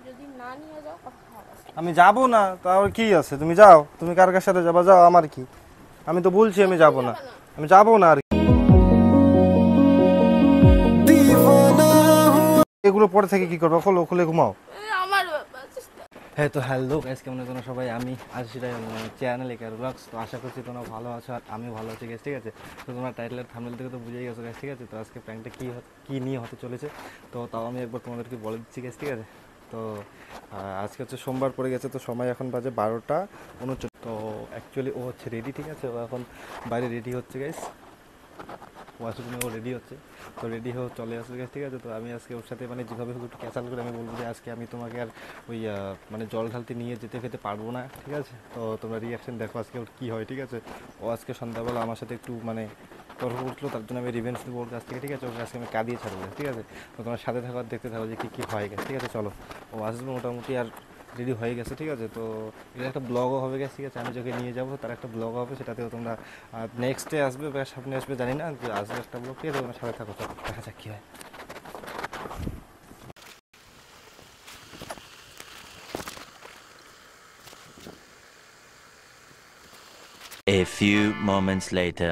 যদি না নিয়ে যাও কথা হবে। আমি যাব না, তাও কি আছে, তুমি যাও, তুমি কার কার সাথে যাবা যাও, আমার কি, আমি তো বলছি আমি যাব না, আমি যাব না আর কি। এগুলো পরে থেকে কি করবো, খোলো, খুলে ঘুমাও। আমার ব্যাপার। হ্যাঁ তো হ্যালো গাইস, কেমন আছো তোমরা সবাই? আমি আশিরাই চ্যানেলে ব্লগস, তো আশা করছি তোমরা ভালো আছো আর আমিও ভালো আছি গাইস, ঠিক আছে। তো তোমরা টাইটেলের থাম্বনেল থেকে তো বুঝেই গেছো গাইস, ঠিক আছে। তো আজকে প্র্যাঙ্কটা কী নিয়ে হতে চলেছে, তো তাও আমি একবার তোমাদেরকে বলে দিচ্ছি গাইস, ঠিক আছে। তো আজকে হচ্ছে সোমবার পড়ে গেছে, তো সময় এখন বাজে 12:39। তো অ্যাকচুয়ালি ও হচ্ছে রেডি, ঠিক আছে, ও এখন বাইরে রেডি হচ্ছে গাইস, ওয়াশরুমে ও রেডি হচ্ছে। তো রেডি হয়ে চলে আসবে গাইস, ঠিক আছে। তো আমি আজকে ওর সাথে মানে যেভাবে হোক একটু ক্যাচাল করে আমি বলবো যে আজকে আমি তোমাকে আর ওই মানে জল ঢালতে নিয়ে যেতে খেতে পারবো না, ঠিক আছে। তো তোমরা রিয়াকশন দেখো আজকে ওর কী হয়, ঠিক আছে। ও আজকে সন্ধ্যাবেলা আমার সাথে একটু মানে তর্ক উঠলো, তার জন্য আমি রিভেন্স দেবো ওর কাছ থেকে, ঠিক আছে। ওর কাছে আমি কাঁদিয়ে ছাড়বো, ঠিক আছে। তো তোমার সাথে থাকো আর দেখতে থাকো যে কী হয় গেছে, ঠিক আছে। চলো, ও আসবে মোটামুটি আর রেডি হয়ে গেছে, ঠিক আছে। তো এর একটা ব্লগও হবে গেছে, ঠিক আছে। আমি যাকে নিয়ে যাবো তার একটা ব্লগ হবে, সেটাতেও তোমরা নেক্সট ডে আসবে বা সামনে আসবে জানি না, যে আসবে একটা ব্লগ, ঠিক আছে। তোমরা সাথে থাকো, চলো দেখা যাক কী হয়। A few moments later.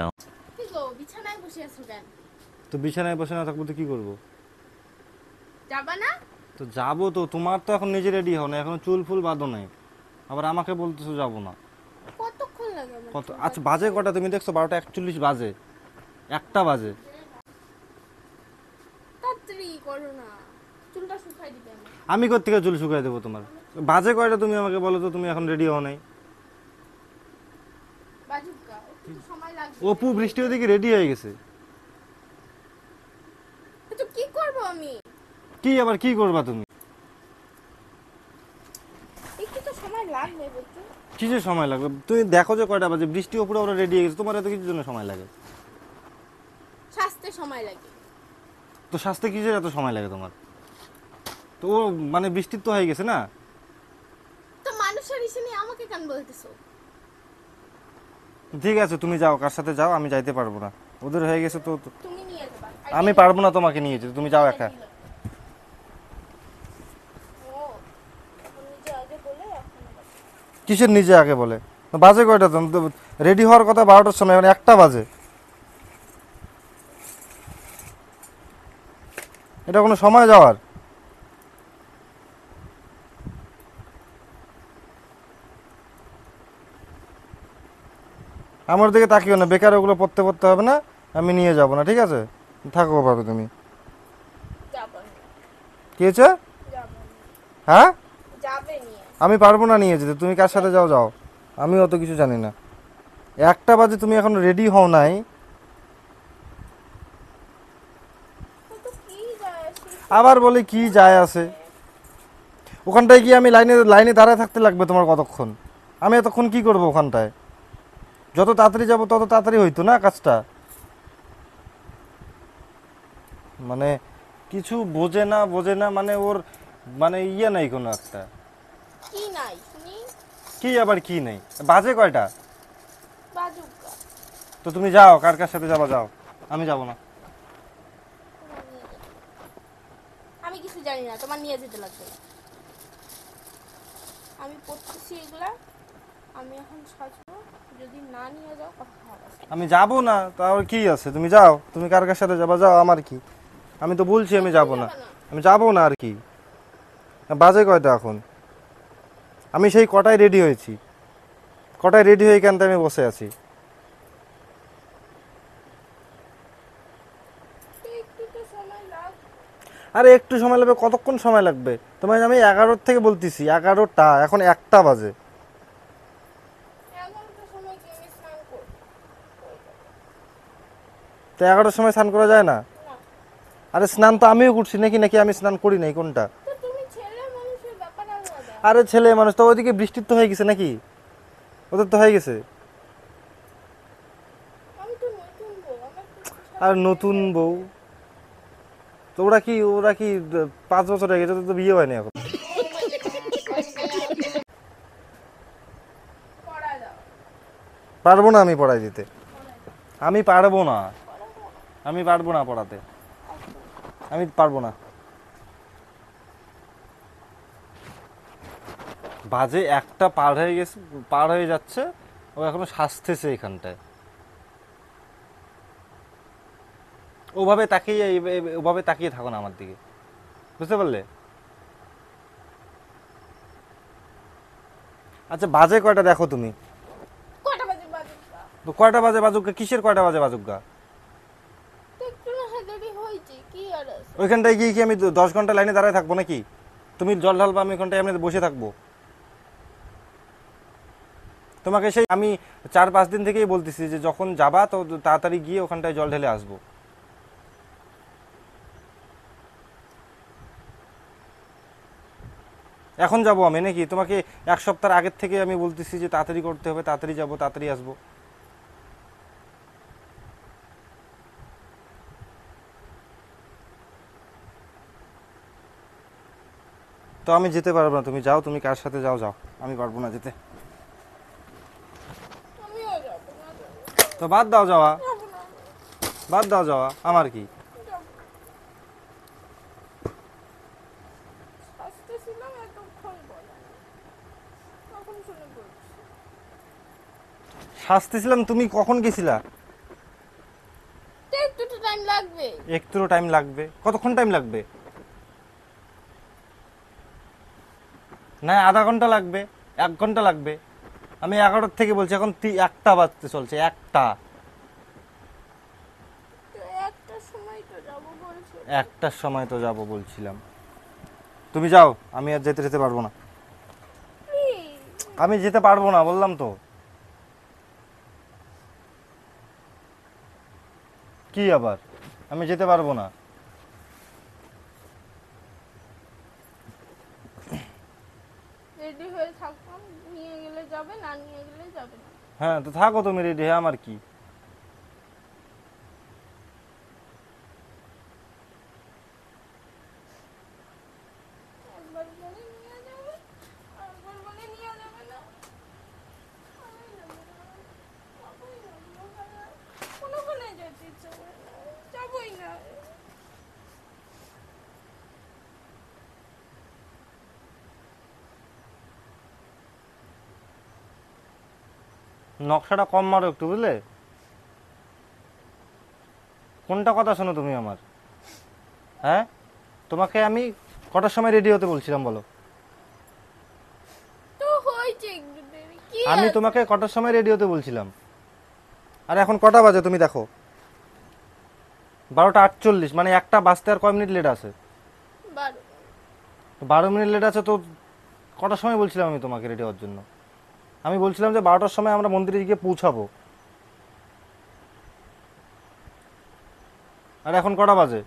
কি গো, বিছানায় বসে আছো কেন? তো বিছানায় বসে না থাকবো তো কী করবো? যাবা না? তো যাবো তো, তোমার তো এখন নিজে রেডি হও না, এখনো চুল ফুল বাঁধো নাই, আবার আমাকে বলতেছো যাবো না। কতক্ষণ লাগে আমার কত চুল আচ্ছা, কাটতে? বাজে কটা তুমি দেখছো? 12:41 বাজে, 1টা বাজে। তাড়াতাড়ি করো না, চুলটা শুকাই দিবে আমার। আমি কোত্থেকে চুল শুকাই দেবো তোমার? বাজে কয়টা তুমি আমাকে বলো তো, তুমি এখন রেডি হও নাই। বাজুকা, একটু তো সময় লাগবে। অপু বৃষ্টি ওদিকে রেডি হয়ে গেছে। তো কি করব আমি? কি আবার কি করবা তুমি? একটু তো সময় লাগবে বুঝছো? কিসের সময় লাগবে? তুমি দেখো যে কয়টা বাজে, বৃষ্টি ওপরে ওরা রেডি হয়ে গেছে, তোমার এত কিছুর জন্য সময় লাগে? সাজতে সময় লাগে। তো সাজতে কিসের এত সময় লাগে তোমার? তো ও মানে বৃষ্টির তো হয়ে গেছে না। তো মানুষের ইসে নিয়ে আমাকে কেন বলতেছো? ঠিক আছে, তুমি যাও, কার সাথে যাও, আমি যাইতে পারবো না, ওদের হয়ে গেছে তো। তুমি নিয়ে যাবা। আমি পারবো না তোমাকে নিয়ে যেতে, তুমি যাও একা। ও, এখন নিজে আগে বলে এখন আবার। কিসের নিজে আগে বলে? বাজে কয়টা? তো রেডি হওয়ার কথা 12টার সময়, মানে 1টা বাজে। এটা কোনো সময় যাওয়ার? আমার দিকে তাকিও না, বেকার ওগুলো পড়তে পড়তে হবে না, আমি নিয়ে যাব না, ঠিক আছে। থাকো ভাবে তুমি। যাবা না। কি হয়েছে? যাবা না। হ্যাঁ, যাবে নিয়ে। আমি পারবো না নিয়ে যেতে, তুমি কার সাথে যাও যাও, আমি অত কিছু জানি না। 1টা বাজে, তুমি এখন রেডি হও নাই। তো কি যায় আসে? আবার বলে কি যায় আছে? ওখানটায় গিয়ে আমি লাইনে লাইনে দাঁড়ায় থাকতে লাগবে তোমার কতক্ষণ? আমি এতক্ষণ কি করবো ওখানটায়? যত তাড়াতাড়ি যাবো তত তাড়াতাড়ি হইতো না কাজটা। মানে কিছু বোঝে না, বোঝে না মানে ওর মানে ইয়ে নাই কোনো একটা। কি নাই শুনি? কি আবার কি নেই? বাজে কয়টা? বাজুকা। তো তুমি যাও, কার কার সাথে যাবা যাও, আমি যাব না। তোমার নিয়ে যেতে। আমি কিছু জানি না, তোমার নিয়ে যেতে লাগবে। আমি পড়তেছি এগুলা, আমি এখন সাজবো। যদি না নিয়ে যাও কথা হবে। আমি যাব না, তাও কি আছে, তুমি যাও, তুমি কার কার সাথে যাবা যাও, আমার কি, আমি তো বলছি আমি যাব না, আমি যাব না আর কি। বাজে কয়টা এখন? আমি সেই কটায় রেডি হয়েছি, কটায় রেডি হয়ে কেন আমি বসে আছি। একটু তো সময় লাগ। আরে একটু সময় লাগবে, কতক্ষণ সময় লাগবে? তোমায় আমি 11টার থেকে বলতেছি, 11টা, এখন 1টা বাজে। এখন তো সময় কি আমি স্নান করবো? তো 11টার সময় স্নান করা যায় না? না। আরে স্নান তো আমিও করছি, নাকি নাকি আমি স্নান করি নাই, কোনটা? তো তুমি ছেলে মানুষের ব্যাপার আলাদা। আরে ছেলে মানুষ তো, ওইদিকে বৃষ্টির তো হয়ে গেছে নাকি, ওদের তো হয়ে গেছে। আমি তো নতুন বউ, আমার তো আর নতুন বউ? তো ওরা কি 5 বছর হয়ে গেছে, তো বিয়ে হয়নি এখন। পড়া দাও। পারবো না আমি পড়াই দিতে, আমি পারবো না, পড়াবো। আমি পারবো না পড়াতে, আমি পারবো না। বাজে একটা পার হয়ে গেছে, পার হয়ে যাচ্ছে, ও এখনো সাজতেছে এখানটায়। ওভাবে তাকিয়ে থাকো না আমার দিকে, বুঝতে পারলে? আচ্ছা বাজে কয়টা দেখো তুমি? কটা বাজে বাজুক গা? তো কয়টা বাজে বাজুক? কিসের কয়টা বাজে বাজুক? তো একটু না দেরি হয়েছে, কি আর আছে? ওইখানটায় গিয়ে কি আমি 10 ঘন্টা লাইনে দাঁড়ায় থাকবো নাকি? তুমি জল ঢালবা, আমি ওখানটায় এমনি বসে থাকবো? তোমাকে সেই আমি 4-5 দিন থেকেই বলতেছি যে যখন যাবা তো তাড়াতাড়ি গিয়ে ওখানটায় জল ঢেলে আসবো। এখন যাবো আমি নাকি? তোমাকে 1 সপ্তাহ আগের থেকে আমি বলতেছি যে তাড়াতাড়ি করতে হবে, তাড়াতাড়ি যাবো, তাড়াতাড়ি আসবো। তো আমি যেতে পারবো না, তুমি যাও, তুমি কার সাথে যাও যাও, আমি পারবো না যেতে। আমিও যাবো না, তো বাদ দাও যাওয়া, যাবো না, বাদ দাও যাওয়া, আমার কি? যাবো না। আসতেছিলাম এতক্ষণ বলে না, তখন শুনে বলছি। শাস্তিছিলাম, তুমি কখন গেছিলা? তো একটু তো টাইম লাগবে। একটু টাইম লাগবে? কতক্ষণ টাইম লাগবে? না, আধা ঘন্টা লাগবে, 1 ঘন্টা লাগবে। আমি 11টার থেকে বলছি, এখন 1টা বাজতে চলছে, 1টা। তো একটা সময় তো যাবো বলছে। 1টার সময় তো যাবো বলছিলাম। তুমি যাও, আমি আর যেতে পারবো না। Please, আমি যেতে পারবো না বললাম তো। কি আবার? আমি যেতে পারবো না। রেডি হয়ে থাকতাম, নিয়ে গেলে যাবে, না নিয়ে গেলে যাবে না। হ্যাঁ তো থাকো তুমি রেডি হয়ে, আমার কি? একবার বলে নিয়ে যাবে, আরেকবার বলে নিয়ে যাবে না। আমি যাবো না, যাবোই না, কোনোখানে যেতে ইচ্ছে করে না, যাবোই না। নকশাটা কম মারো একটু, বুঝলে? কোনটা কথা শোনো তুমি আমার? হ্যাঁ, তোমাকে আমি কটার সময় রেডি হতে বলছিলাম বলো? তো হয়েছে একটু দেরি, কি আমি আছে? তোমাকে কটার সময় রেডি হতে বলছিলাম? আর এখন কটা বাজে তুমি দেখো? 12টা 48, মানে 1টা বাজতে আর কয় মিনিট লেট আছে? 12। 12 মিনিট লেট আছে তো কটার সময় বলছিলাম আমি তোমাকে রেডি হওয়ার জন্য? আমি বলছিলাম যে 12টার সময় আমরা মন্দিরে গিয়ে পৌঁছাবো। আর এখন কটা বাজে?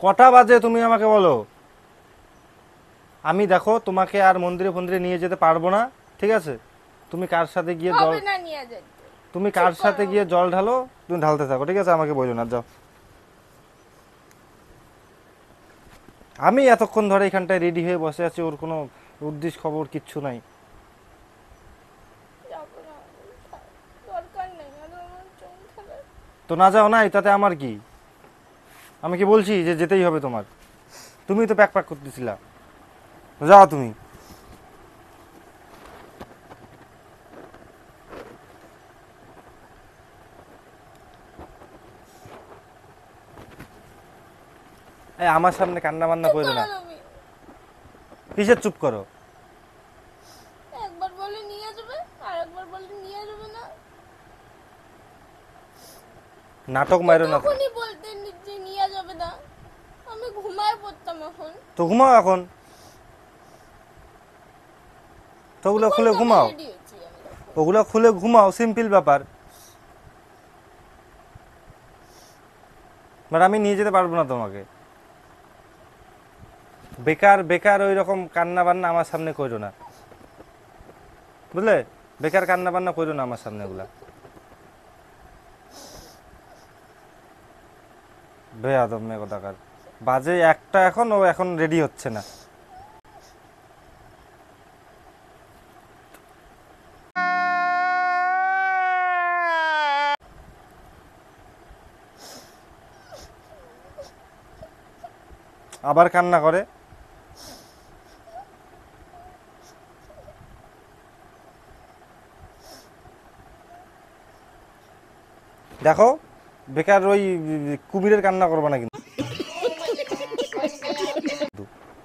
কটা বাজে তুমি আমাকে বলো। আমি দেখো তোমাকে আর মন্দিরে ফন্দিরে নিয়ে যেতে পারবো না, ঠিক আছে? তুমি কার সাথে গিয়ে জল, হবে না নিয়ে যেতে। তুমি কার সাথে গিয়ে জল ঢালো, তুমি ঢালতে থাকো, ঠিক আছে? আমাকে বলো না, যাও। আমি এতক্ষণ ধরে এখানটায় রেডি হয়ে বসে আছি, ওর কোনো উদ্দেশ্য খবর কিচ্ছু নাই। যাবো না, দরকার নেই আর আমার চোখ খেলার। তো না যাও নাই, তাতে আমার কি? আমি কি বলছি যে যেতেই হবে তোমার? তুমি তো প্যাক করতেছিলা, যাও তুমি। এই আমার সামনে কান্না বান্না চুপ করো না। করো তুমি। কিসের চুপ করো? একবার বলে নিয়ে যাবে, আর একবার বলে নিয়ে যাবে না। নাটক মাইরো না। তখনই বলতেন যে নিয়ে যাবে না, আমি ঘুমায় পড়তাম এখন। তো ঘুমাও এখন, তো ওগুলো খুলে কোনটা ঘুমাও, রেডি হয়েছি আমি দেখো। ওগুলো খুলে ঘুমাও, সিম্পল ব্যাপার। বাট আমি নিয়ে যেতে পারবো না তোমাকে। বেকার বেকার ওই রকম কান্না বান্না আমার সামনে করো না, বুঝলে? বেকার কান্না বান্না করো না আমার সামনে ওগুলা। বেয়াদব মেয়ে কোথাকার। বাজে 1টা এখন, ও এখন রেডি হচ্ছে না। আবার কান্না করে। দেখো বেকার ওই কুমিরের কান্না করবে না কিন্তু,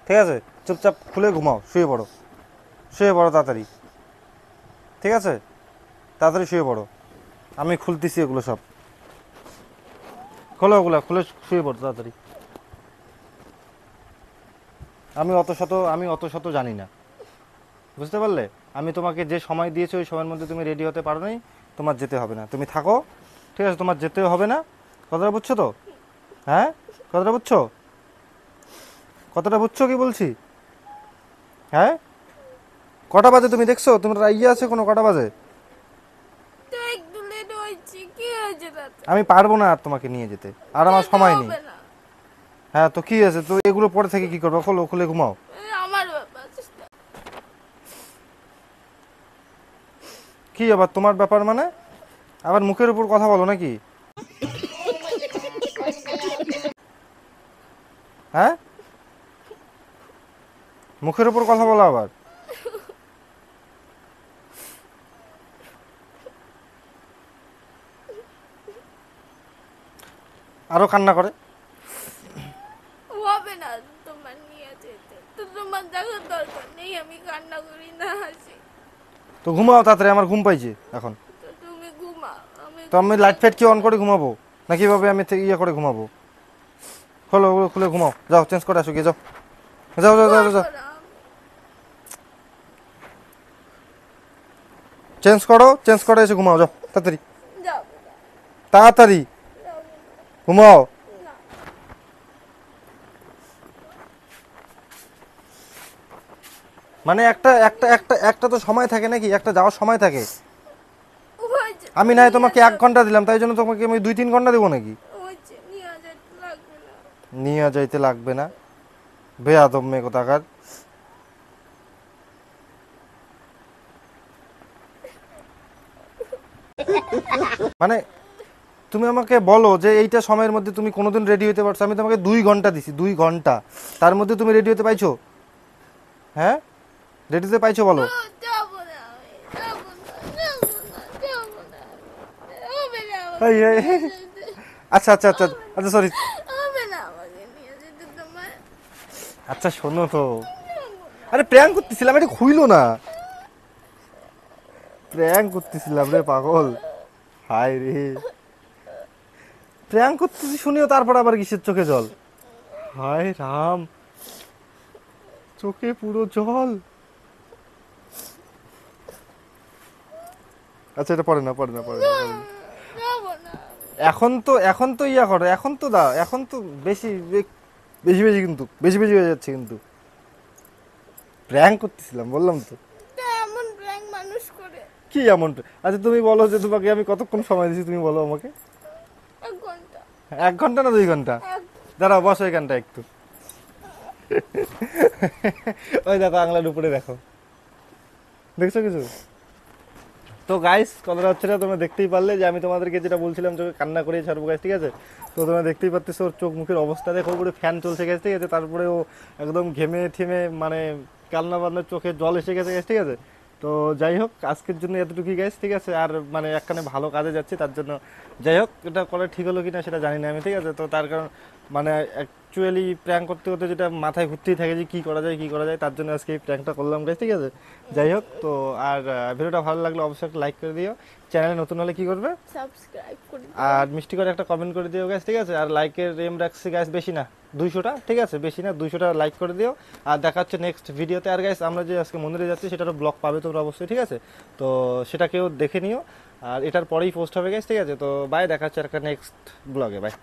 ঠিক আছে? চুপচাপ খুলে ঘুমাও, শুয়ে পড়ো, শুয়ে পড়ো তাড়াতাড়ি, ঠিক আছে? তাড়াতাড়ি শুয়ে পড়ো, আমি খুলতেছি এগুলো সব, খোলো ওগুলো, খুলে শুয়ে পড়ো তাড়াতাড়ি। আমি অত শত জানি না, বুঝতে পারলে? আমি তোমাকে যে সময় দিয়েছি ওই সময়ের মধ্যে তুমি রেডি হতে পারো নাই, তোমার যেতে হবে না, তুমি থাকো, ঠিক আছে? তোমার যেতেও হবে না, কথাটা বুঝছো তো? হ্যাঁ, কথাটা বুঝছো? কথাটা বুঝছো কি বলছি? হ্যাঁ, কটা বাজে তুমি দেখছো? তোমার ইয়ে আছে কোনো, কটা বাজে? তো একটু লেট হয়েছে, কি হয়েছে তাতে? আমি পারবো না আর তোমাকে নিয়ে যেতে, আর আমার যেতে সময় নেই। হবে না। হ্যাঁ তো কি আছে, তো এগুলো পরে থেকে কি করবো? খোলো, খুলে ঘুমাও। আমার ব্যাপার। কি আবার তোমার ব্যাপার মানে? আবার মুখের উপর কথা বলো নাকি? হ্যাঁ, মুখের উপর কথা বলো আবার। আরো কান্না করে। হবে না তোমার নিয়ে যেতে, তো তোমার দেখার দরকার নেই আমি কান্না করি না হাসি। তো ঘুমাও তাড়াতাড়ি, আমার ঘুম পাইছে এখন। তো তুমি ঘুমাও, আমি তো আমি লাইট ফাইট কি অন করে ঘুমাবো নাকি ভাবে আমি ইয়ে করে ঘুমাবো? খোলো ওগুলো, খুলে ঘুমাও, যাও চেঞ্জ করে আসো, গিয়ে যাও, যাও যাও যাও যাও, চেঞ্জ করো, চেঞ্জ করে এসে ঘুমাও, যাও তাড়াতাড়ি, যাবো না, তাড়াতাড়ি যাবো ঘুমাও। না। মানে একটা একটা একটা একটা তো সময় থাকে নাকি, একটা যাওয়ার সময় থাকে। হয়েছে, আমি নাই তোমাকে 1 ঘন্টা দিলাম, তাই জন্য তোমাকে আমি 2-3 ঘন্টা দেবো নাকি? হয়েছে, নিয়ে যেতে লাগবে না। নিয়ে যাইতে লাগবে না, বেয়াদব মেয়ে কোথাকার। মানে তুমি আমাকে বলো যে এইটা সময়ের মধ্যে তুমি কোনোদিন রেডি হতে পারছো? আমি তোমাকে 2 ঘন্টা দিছি, 2 ঘন্টা, তার মধ্যে তুমি রেডি হতে পাইছো? হ্যাঁ, রেডি হতে পাইছো বলো? যাবো না, আমি যাবো না, যাবো না, যাবো না, হবে না এই, আমাকে এই, নিয়ে যেতে, আচ্ছা আচ্ছা আচ্ছা আচ্ছা, সরি। হবে না আমাকে নিয়ে যেতে তোমার। আচ্ছা শোনো তো, আরে প্র্যাঙ্ক করতেছিলাম, এটা খুইলো না, প্র্যাঙ্ক করতেছিলাম রে পাগল। হায় রে, প্র্যাঙ্ক করতেছি শুনিও তারপর আবার কিসের চোখে জল? হায় রাম, চোখে পুরো জল। আচ্ছা এটা পড়ে না, পড়ে না, পড়ে না, পড়ে না। যাবো না। এখন তো ইয়া করো, এখন তো দাও, এখন তো বেশি বেশি বেশি কিন্তু বেশি বেশি হয়ে যাচ্ছে কিন্তু। প্র্যাঙ্ক করতেছিলাম বললাম তো। তা এমন প্র্যাঙ্ক মানুষ করে? কি এমন? আচ্ছা তুমি বলো যে তোমাকে আমি কতক্ষণ সময় দিয়েছি, তুমি বলো আমাকে। 1 ঘন্টা। 1 ঘন্টা না 2 ঘন্টা? দাঁড়াও, বসো এখানটা একটু। ওই দেখো আংলার উপরে দেখো, দেখছো কিছু? তো গাইস কথাটা হচ্ছে না, তোমরা দেখতেই পারলে যে আমি তোমাদেরকে যেটা বলছিলাম চোখে কান্না করে ছাড়বো গাইস, ঠিক আছে? তো তোমরা দেখতেই পাচ্ছ ওর চোখ মুখের অবস্থা দেখো, উপরে ফ্যান চলছে গেছে, ঠিক আছে? তারপরে ও একদম ঘেমে ঠেমে মানে কান্না বান্নার চোখে জল এসে গেছে গাইস, ঠিক আছে? তো যাই হোক আজকের জন্য এতটুকুই গাইস, ঠিক আছে? আর মানে একখানে ভালো কাজে যাচ্ছি, তার জন্য যাই হোক এটা করা ঠিক হলো কিনা সেটা জানি না আমি, ঠিক আছে? তো তার কারণ মানে অ্যাকচুয়ালি প্র্যাঙ্ক করতে করতে যেটা মাথায় ঘুরতেই থাকে যে কী করা যায় কী করা যায়, তার জন্য আজকে এই প্র্যাঙ্কটা করলাম গাইস, ঠিক আছে? যাই হোক তো, আর ভিডিওটা ভালো লাগলে অবশ্যই একটা লাইক করে দিও, চ্যানেলে নতুন হলে কি করবে, সাবস্ক্রাইব করে আর মিষ্টি করে একটা কমেন্ট করে দিও গাইস, ঠিক আছে? আর লাইকের এম রাখছি গাইস বেশি না, 200টা, ঠিক আছে? বেশি না, 200টা লাইক করে দিও। আর দেখা হচ্ছে নেক্সট ভিডিওতে। আর গাইস আমরা যে আজকে মন্দিরে যাচ্ছি সেটারও ব্লগ পাবে তোমরা অবশ্যই, ঠিক আছে? তো সেটাকেও দেখে নিও, আর এটার পরেই পোস্ট হবে গাইস, ঠিক আছে? তো বাই, দেখা হচ্ছে একটা নেক্সট ব্লগে, বাই।